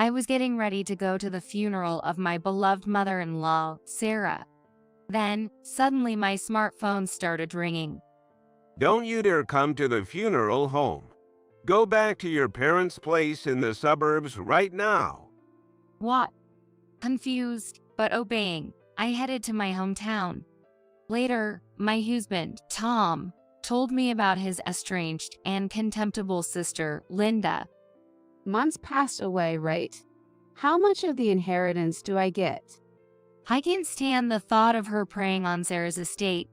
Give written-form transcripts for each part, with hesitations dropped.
I was getting ready to go to the funeral of my beloved mother-in-law, Sarah. Then, suddenly my smartphone started ringing. Don't you dare come to the funeral home. Go back to your parents' place in the suburbs right now. What? Confused, but obeying, I headed to my hometown. Later, my husband, Tom, told me about his estranged and contemptible sister, Linda. Mom's passed away, right? How much of the inheritance do I get? I can't stand the thought of her preying on Sarah's estate.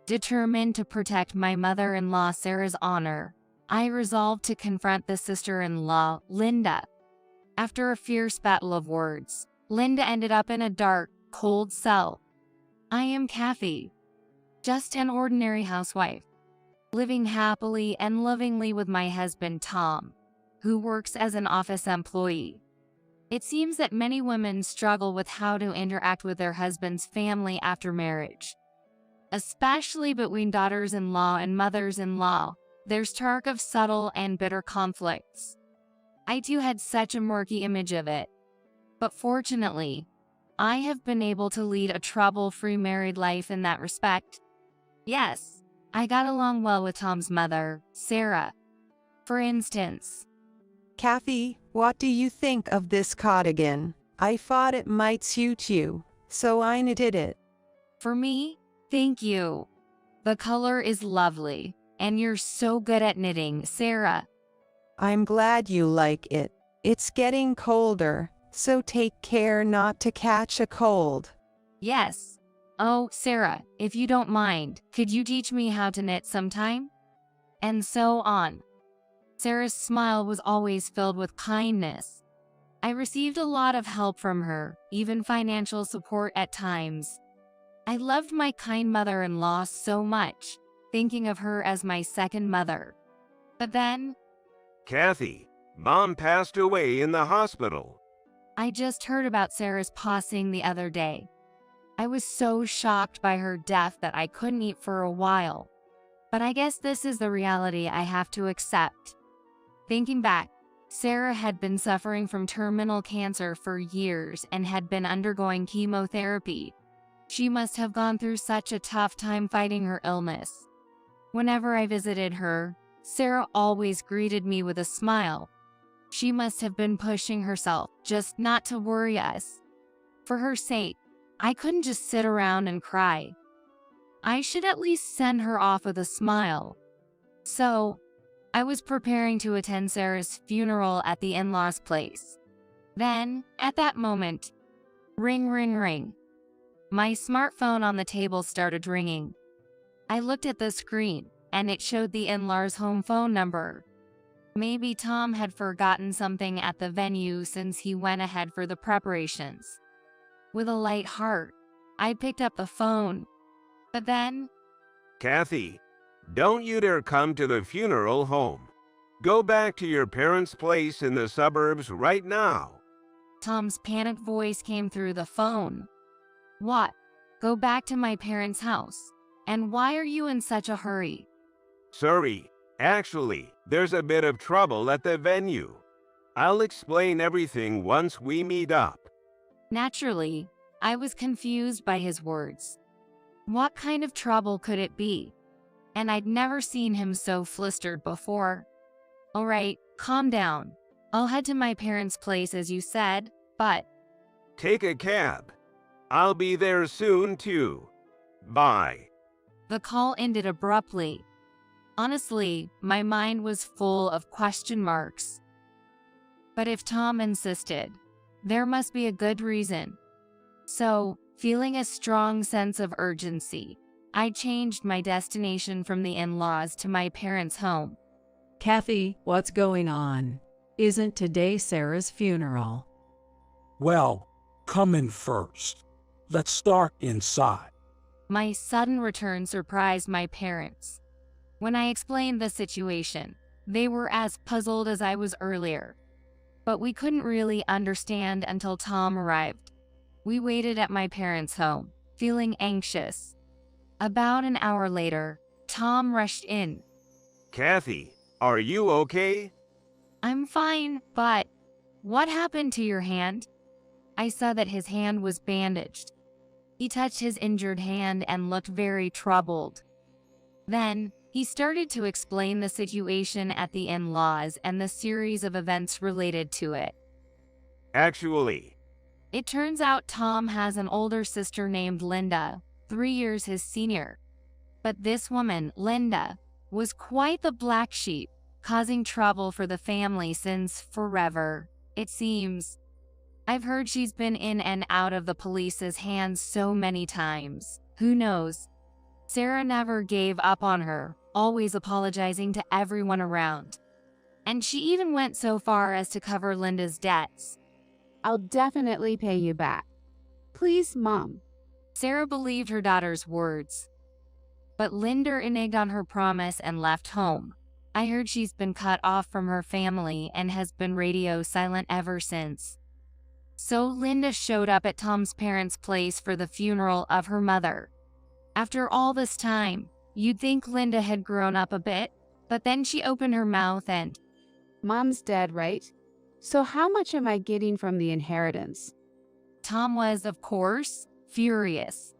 Determined to protect my mother-in-law Sarah's honor, I resolved to confront the sister-in-law, Linda. After a fierce battle of words, Linda ended up in a dark, cold cell. I am Kathy, just an ordinary housewife, living happily and lovingly with my husband Tom, who works as an office employee. It seems that many women struggle with how to interact with their husband's family after marriage. Especially between daughters-in-law and mothers-in-law, there's talk of subtle and bitter conflicts. I too had such a murky image of it. But fortunately, I have been able to lead a trouble-free married life in that respect. Yes, I got along well with Tom's mother, Sarah. For instance, Kathy, what do you think of this cardigan? I thought it might suit you, so I knitted it. for me, thank you. The color is lovely, and you're so good at knitting, Sarah. I'm glad you like it. It's getting colder, so take care not to catch a cold. Yes. Oh, Sarah, if you don't mind, could you teach me how to knit sometime? And so on. Sarah's smile was always filled with kindness. I received a lot of help from her, even financial support at times. I loved my kind mother-in-law so much, thinking of her as my second mother. But then, Kathy, Mom passed away in the hospital. I just heard about Sarah's passing the other day. I was so shocked by her death that I couldn't eat for a while. But I guess this is the reality I have to accept. Thinking back, Sarah had been suffering from terminal cancer for years and had been undergoing chemotherapy. She must have gone through such a tough time fighting her illness. Whenever I visited her, Sarah always greeted me with a smile. She must have been pushing herself just not to worry us. For her sake, I couldn't just sit around and cry. I should at least send her off with a smile. So, I was preparing to attend Sarah's funeral at the in-laws' place. Then, at that moment, ring, ring, ring. My smartphone on the table started ringing. I looked at the screen, and it showed the in-laws' home phone number. Maybe Tom had forgotten something at the venue since he went ahead for the preparations. With a light heart, I picked up the phone. But then, Kathy, don't you dare come to the funeral home. Go back to your parents' place in the suburbs right now. Tom's panicked voice came through the phone. What? Go back to my parents' house? And why are you in such a hurry? Sorry, actually, there's a bit of trouble at the venue. I'll explain everything once we meet up. Naturally, I was confused by his words. What kind of trouble could it be? And I'd never seen him so flustered before. All right, calm down. I'll head to my parents' place as you said, but Take a cab. I'll be there soon too. Bye. the call ended abruptly. Honestly, my mind was full of question marks. But if Tom insisted, there must be a good reason. So, feeling a strong sense of urgency, I changed my destination from the in-laws to my parents' home. Kathy, what's going on? Isn't today Sarah's funeral? Well, come in first. Let's start inside. My sudden return surprised my parents. When I explained the situation, they were as puzzled as I was earlier. But we couldn't really understand until Tom arrived. We waited at my parents' home, feeling anxious. About an hour later, Tom rushed in. Kathy, are you okay? I'm fine, but What happened to your hand? I saw that his hand was bandaged. He touched his injured hand and looked very troubled. Then, he started to explain the situation at the in-laws and the series of events related to it. Actually, It turns out Tom has an older sister named Linda, 3 years his senior. But this woman, Linda, was quite the black sheep, causing trouble for the family since forever, it seems. I've heard she's been in and out of the police's hands so many times. Who knows? Sarah never gave up on her, always apologizing to everyone around. And she even went so far as to cover Linda's debts. I'll definitely pay you back. Please, Mom. Sarah believed her daughter's words. But Linda reneged on her promise and left home. I heard she's been cut off from her family and has been radio silent ever since. So Linda showed up at Tom's parents' place for the funeral of her mother. After all this time, you'd think Linda had grown up a bit, but then she opened her mouth and, Mom's dead, right? So how much am I getting from the inheritance? Tom was, of course, furious.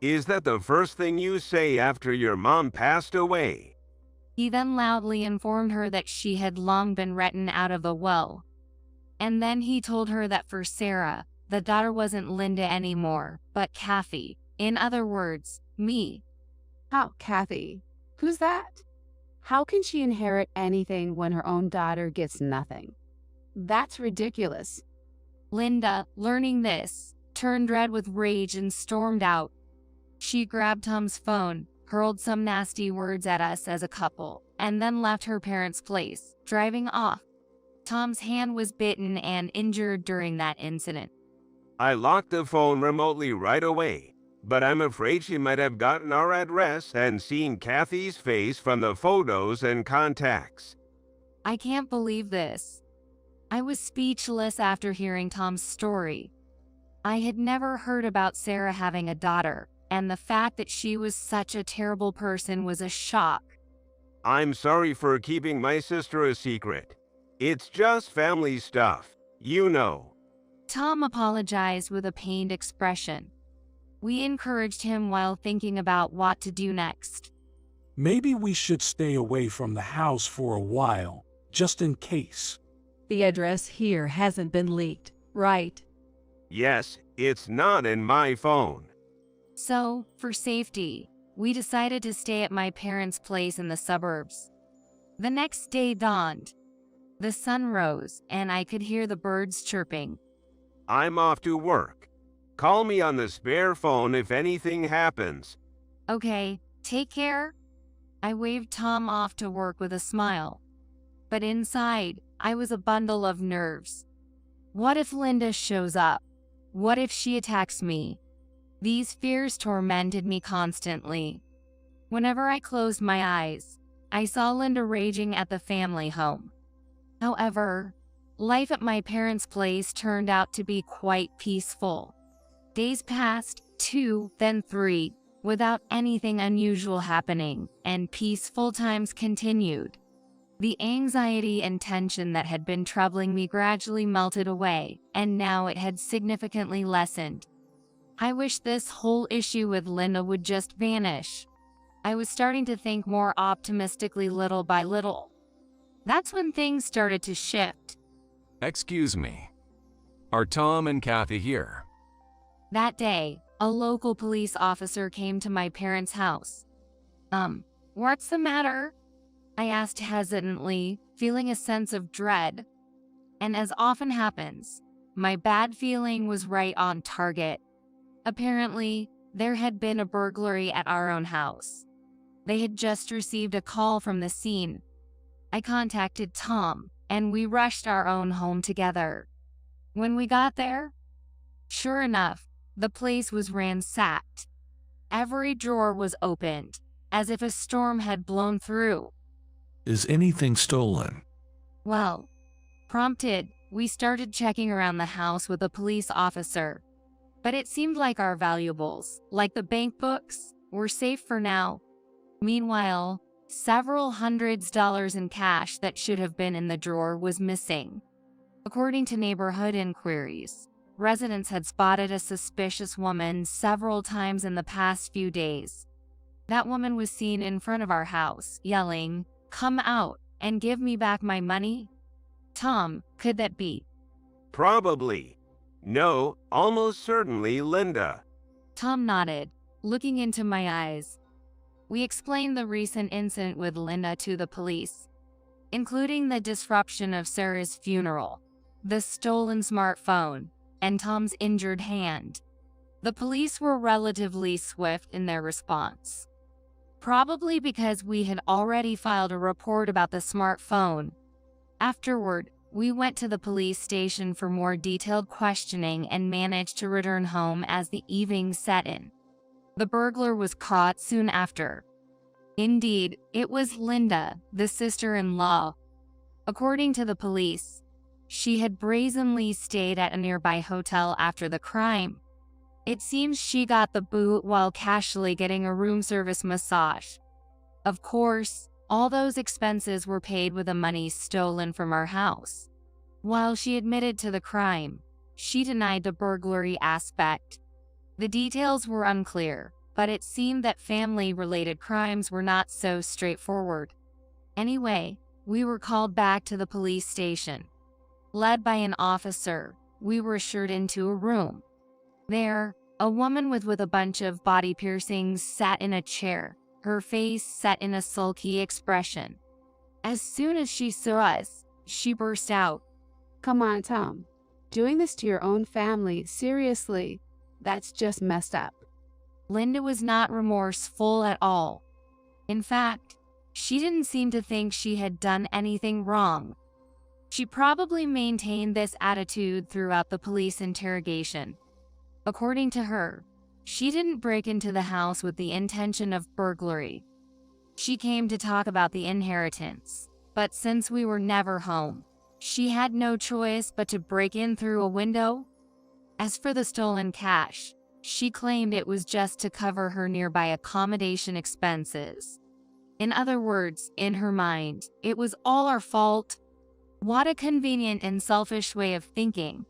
is that the first thing you say after your mom passed away? He then loudly informed her that she had long been written out of the will. And then he told her that for Sarah, the daughter wasn't Linda anymore, but Kathy. In other words, me. How, Kathy? Who's that? How can she inherit anything when her own daughter gets nothing? That's ridiculous. Linda, learning this, turned red with rage and stormed out. She grabbed Tom's phone, hurled some nasty words at us as a couple, and then left her parents' place, driving off. Tom's hand was bitten and injured during that incident. I locked the phone remotely right away, but I'm afraid she might have gotten our address and seen Kathy's face from the photos and contacts. I can't believe this. I was speechless after hearing Tom's story. I had never heard about Sarah having a daughter, and the fact that she was such a terrible person was a shock. I'm sorry for keeping my sister a secret. It's just family stuff, you know. Tom apologized with a pained expression. We encouraged him while thinking about what to do next. Maybe we should stay away from the house for a while, just in case. The address here hasn't been leaked, right? Yes, it's not in my phone. So, for safety, we decided to stay at my parents' place in the suburbs. The next day dawned. The sun rose, and I could hear the birds chirping. I'm off to work. Call me on the spare phone if anything happens. Okay, take care. I waved Tom off to work with a smile. But inside, I was a bundle of nerves. What if Linda shows up? What if she attacks me? These fears tormented me constantly. Whenever I closed my eyes, I saw Linda raging at the family home. However, life at my parents' place turned out to be quite peaceful. Days passed, 2, then 3, without anything unusual happening, and peaceful times continued. The anxiety and tension that had been troubling me gradually melted away, and now it had significantly lessened. I wish this whole issue with Linda would just vanish. I was starting to think more optimistically little by little. That's when things started to shift. Excuse me. Are Tom and Kathy here? That day, a local police officer came to my parents' house. What's the matter? I asked hesitantly, feeling a sense of dread. And as often happens, my bad feeling was right on target. Apparently, there had been a burglary at our own house. They had just received a call from the scene. I contacted Tom, and we rushed our own home together. When we got there, sure enough, the place was ransacked. Every drawer was opened, as if a storm had blown through. Is anything stolen? Well, prompted, we started checking around the house with a police officer. But it seemed like our valuables, like the bank books, were safe for now. Meanwhile, several hundreds dollars in cash that should have been in the drawer was missing. According to neighborhood inquiries, residents had spotted a suspicious woman several times in the past few days. That woman was seen in front of our house, yelling, "Come out and give me back my money." Tom, could that be? Probably. No, almost certainly Linda. Tom nodded, looking into my eyes. We explained the recent incident with Linda to the police, including the disruption of Sarah's funeral, the stolen smartphone, and Tom's injured hand. The police were relatively swift in their response. Probably because we had already filed a report about the smartphone. Afterward, we went to the police station for more detailed questioning and managed to return home as the evening set in. The burglar was caught soon after. Indeed, it was Linda, the sister-in-law. According to the police, she had brazenly stayed at a nearby hotel after the crime. It seems she got the boot while casually getting a room service massage. Of course, all those expenses were paid with the money stolen from our house. While she admitted to the crime, she denied the burglary aspect. The details were unclear, but it seemed that family-related crimes were not so straightforward. Anyway, we were called back to the police station. Led by an officer, we were ushered into a room. There, a woman with a bunch of body piercings sat in a chair, her face set in a sulky expression. As soon as she saw us, she burst out, Come on, Tom. Doing this to your own family, seriously, that's just messed up. Linda was not remorseful at all. In fact, she didn't seem to think she had done anything wrong. She probably maintained this attitude throughout the police interrogation. According to her, she didn't break into the house with the intention of burglary. She came to talk about the inheritance, but since we were never home, she had no choice but to break in through a window. As for the stolen cash, she claimed it was just to cover her nearby accommodation expenses. In other words, in her mind, it was all our fault. What a convenient and selfish way of thinking.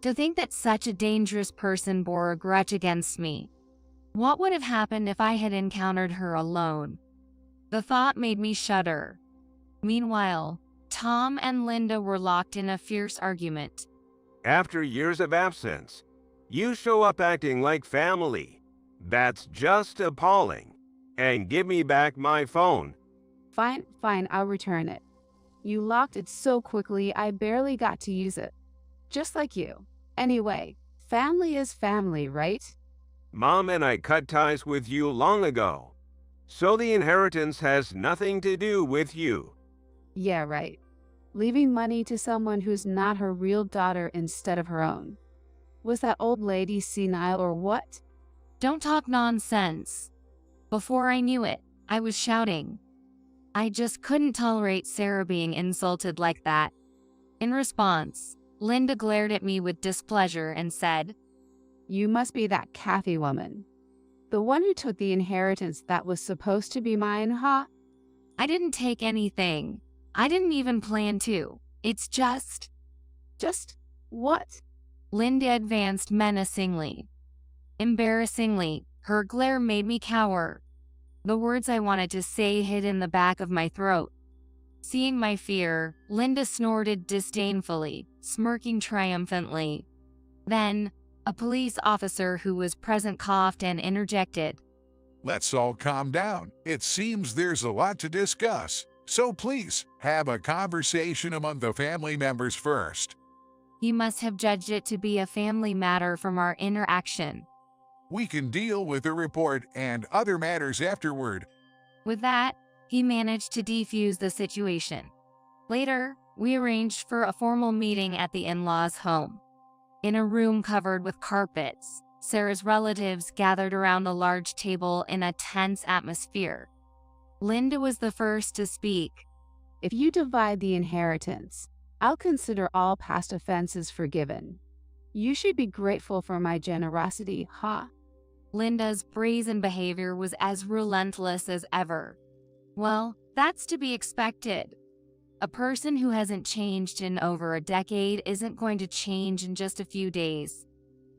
To think that such a dangerous person bore a grudge against me. What would have happened if I had encountered her alone? The thought made me shudder. Meanwhile, Tom and Linda were locked in a fierce argument. After years of absence, you show up acting like family. That's just appalling. And give me back my phone. Fine, I'll return it. You locked it so quickly I barely got to use it. Just like you. Anyway, family is family, right? Mom and I cut ties with you long ago. So the inheritance has nothing to do with you. Yeah, right. Leaving money to someone who's not her real daughter instead of her own. Was that old lady senile or what? Don't talk nonsense. Before I knew it, I was shouting. I just couldn't tolerate Sarah being insulted like that. In response, Linda glared at me with displeasure and said, You must be that Kathy woman. The one who took the inheritance that was supposed to be mine, huh? I didn't take anything. I didn't even plan to. It's just... Just what? Linda advanced menacingly. Embarrassingly, her glare made me cower. The words I wanted to say hid in the back of my throat. Seeing my fear, Linda snorted disdainfully, smirking triumphantly. Then, a police officer who was present coughed and interjected. Let's all calm down. It seems there's a lot to discuss. So please, have a conversation among the family members first. He must have judged it to be a family matter from our interaction. We can deal with the report and other matters afterward. With that, he managed to defuse the situation. Later, we arranged for a formal meeting at the in-laws' home. In a room covered with carpets, Sarah's relatives gathered around a large table in a tense atmosphere. Linda was the first to speak. If you divide the inheritance, I'll consider all past offenses forgiven. You should be grateful for my generosity, huh? Linda's brazen behavior was as relentless as ever. Well, that's to be expected. A person who hasn't changed in over a decade isn't going to change in just a few days.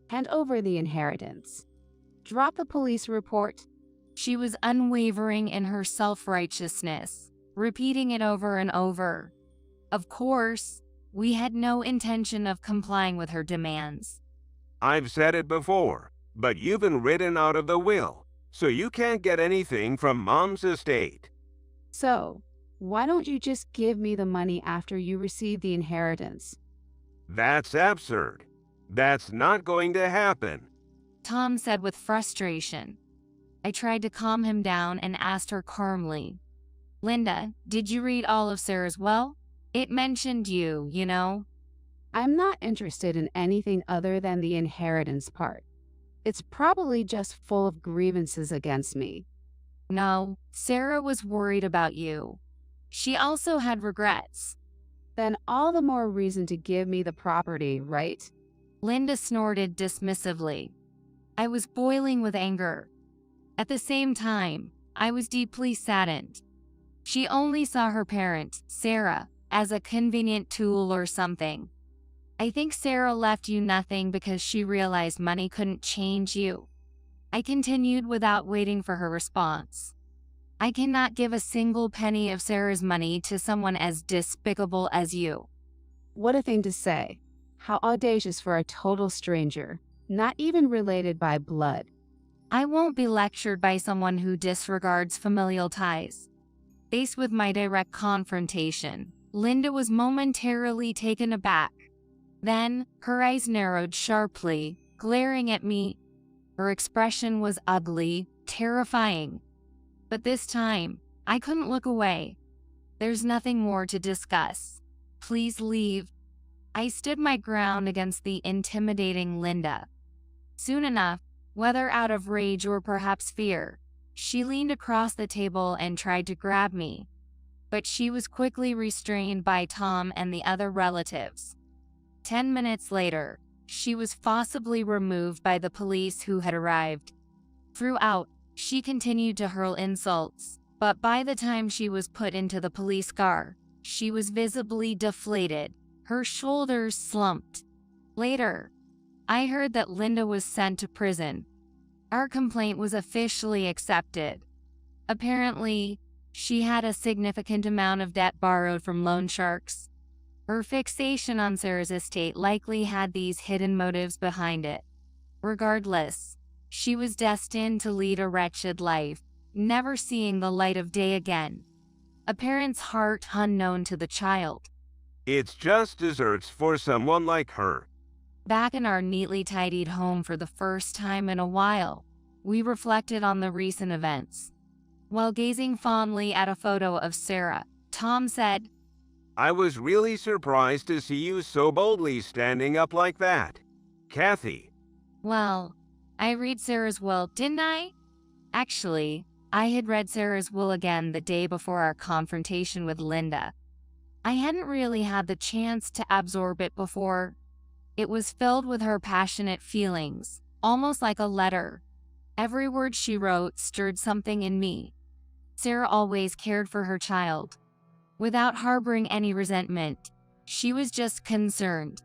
Hand over the inheritance. Drop the police report. She was unwavering in her self-righteousness, repeating it over and over. Of course, we had no intention of complying with her demands. I've said it before, but you've been written out of the will, so you can't get anything from Mom's estate. So, why don't you just give me the money after you receive the inheritance? That's absurd. That's not going to happen. Tom said with frustration. I tried to calm him down and asked her calmly, Linda, did you read all of Sarah's will? It mentioned you, you know. I'm not interested in anything other than the inheritance part. It's probably just full of grievances against me. No, Sarah was worried about you. She also had regrets. Then all the more reason to give me the property, right? Linda snorted dismissively. I was boiling with anger. At the same time, I was deeply saddened. She only saw her parent, Sarah, as a convenient tool or something. I think Sarah left you nothing because she realized money couldn't change you. I continued without waiting for her response. I cannot give a single penny of Sarah's money to someone as despicable as you. What a thing to say. How audacious for a total stranger, not even related by blood. I won't be lectured by someone who disregards familial ties. Faced with my direct confrontation, Linda was momentarily taken aback. Then, her eyes narrowed sharply, glaring at me. Her expression was ugly, terrifying. But this time, I couldn't look away. There's nothing more to discuss. Please leave. I stood my ground against the intimidating Linda. Soon enough, whether out of rage or perhaps fear, she leaned across the table and tried to grab me. But she was quickly restrained by Tom and the other relatives. 10 minutes later, she was forcibly removed by the police who had arrived. Throughout, she continued to hurl insults, but by the time she was put into the police car, she was visibly deflated, her shoulders slumped. Later, I heard that Linda was sent to prison. Our complaint was officially accepted. Apparently, she had a significant amount of debt borrowed from loan sharks. Her fixation on Sarah's estate likely had these hidden motives behind it. Regardless, she was destined to lead a wretched life, never seeing the light of day again. A parent's heart unknown to the child. It's just desserts for someone like her. Back in our neatly tidied home for the first time in a while, we reflected on the recent events. While gazing fondly at a photo of Sarah, Tom said, I was really surprised to see you so boldly standing up like that. Kathy. Well, I read Sarah's will, didn't I? Actually, I had read Sarah's will again the day before our confrontation with Linda. I hadn't really had the chance to absorb it before. It was filled with her passionate feelings, almost like a letter. Every word she wrote stirred something in me. Sarah always cared for her child. Without harboring any resentment, she was just concerned.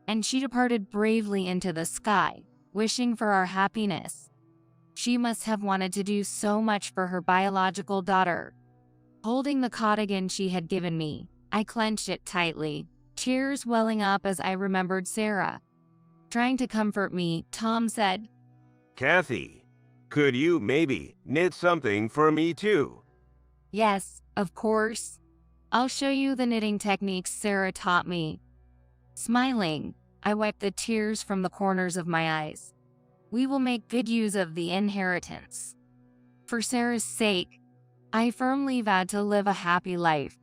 And she departed bravely into the sky, wishing for our happiness. She must have wanted to do so much for her biological daughter. Holding the cardigan she had given me, I clenched it tightly, tears welling up as I remembered Sarah. Trying to comfort me, Tom said, Kathy, could you maybe knit something for me too? Yes, of course. I'll show you the knitting techniques Sarah taught me. Smiling, I wiped the tears from the corners of my eyes. We will make good use of the inheritance. For Sarah's sake, I firmly vowed to live a happy life.